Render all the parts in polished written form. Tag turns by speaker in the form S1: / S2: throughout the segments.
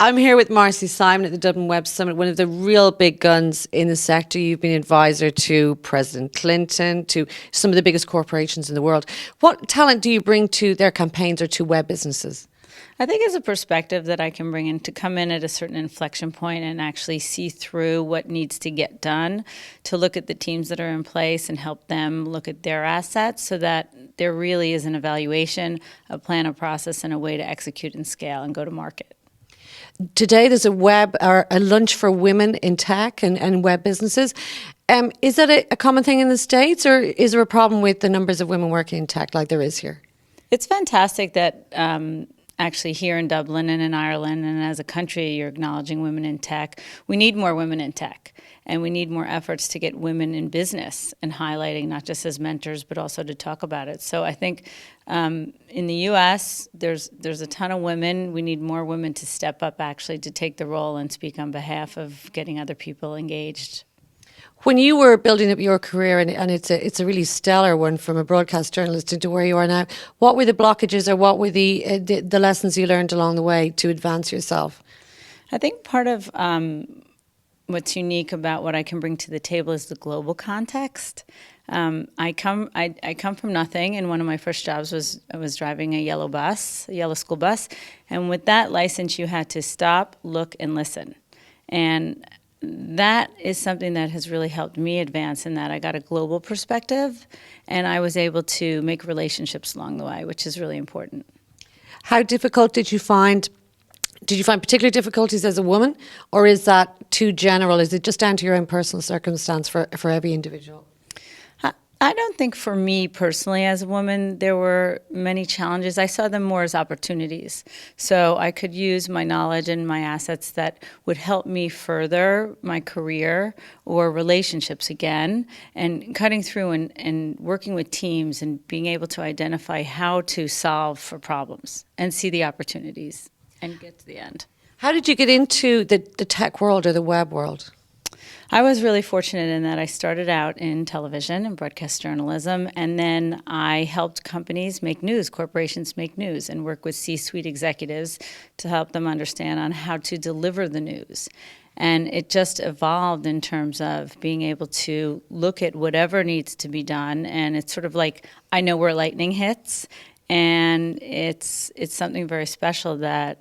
S1: I'm here with Marcy Simon at the Dublin Web Summit, one of the real big guns in the sector. You've been advisor to President Clinton, to some of the biggest corporations in the world. What talent do you bring to their campaigns or to web businesses?
S2: I think it's a perspective that I can bring in to come in at a certain inflection point and actually see through what needs to get done, to look at the teams that are in place and help them look at their assets so that there really is an evaluation, a plan, a process, and a way to execute and scale and go to market.
S1: Today there's a web or a lunch for women in tech and web businesses. Is that a common thing in the States, or is there a problem with the numbers of women working in tech like there is here?
S2: It's fantastic that actually here in Dublin and in Ireland and as a country you're acknowledging women in tech. We need more women in tech, and we need more efforts to get women in business and highlighting not just as mentors but also to talk about it. So I think in the U.S. there's a ton of women. We need more women to step up actually to take the role and speak on behalf of getting other people engaged.
S1: When you were building up your career, and it's a really stellar one from a broadcast journalist into where you are now, what were the blockages or what were the lessons you learned along the way to advance yourself?
S2: I think part of what's unique about what I can bring to the table is the global context. I come from nothing, and one of my first jobs was I was driving a yellow school bus, and with that license you had to stop, look, and listen. And that is something that has really helped me advance in that I got a global perspective and I was able to make relationships along the way, which is really important.
S1: How difficult did you find particular difficulties as a woman, or is that too general? Is it just down to your own personal circumstance for every individual?
S2: I don't think for me personally as a woman there were many challenges. I saw them more as opportunities. So I could use my knowledge and my assets that would help me further my career or relationships again, and cutting through and working with teams and being able to identify how to solve for problems and see the opportunities and get to the end.
S1: How did you get into the tech world or the web world?
S2: I was really fortunate in that I started out in television and broadcast journalism, and then I helped companies make news, corporations make news, and work with C-suite executives to help them understand on how to deliver the news. And it just evolved in terms of being able to look at whatever needs to be done, and it's sort of like I know where lightning hits, and it's something very special that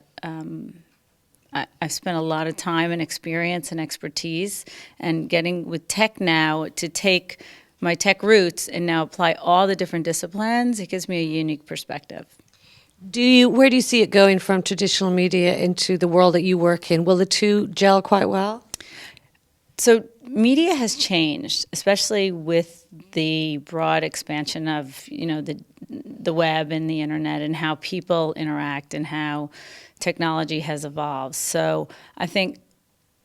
S2: I've spent a lot of time and experience and expertise, and getting with tech now to take my tech roots and now apply all the different disciplines, it gives me a unique perspective.
S1: Where do you see it going from traditional media into the world that you work in? Will the two gel quite well?
S2: So media has changed, especially with the broad expansion of the web and the internet and how people interact and how technology has evolved. So I think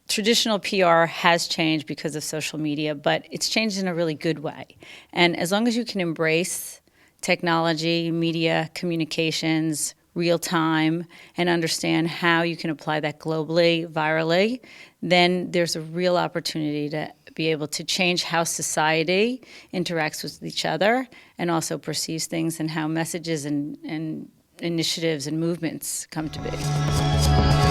S2: traditional PR has changed because of social media, but it's changed in a really good way. And as long as you can embrace technology, media, communications, real time, and understand how you can apply that globally, virally, then there's a real opportunity to be able to change how society interacts with each other and also perceives things, and how messages and initiatives and movements come to be.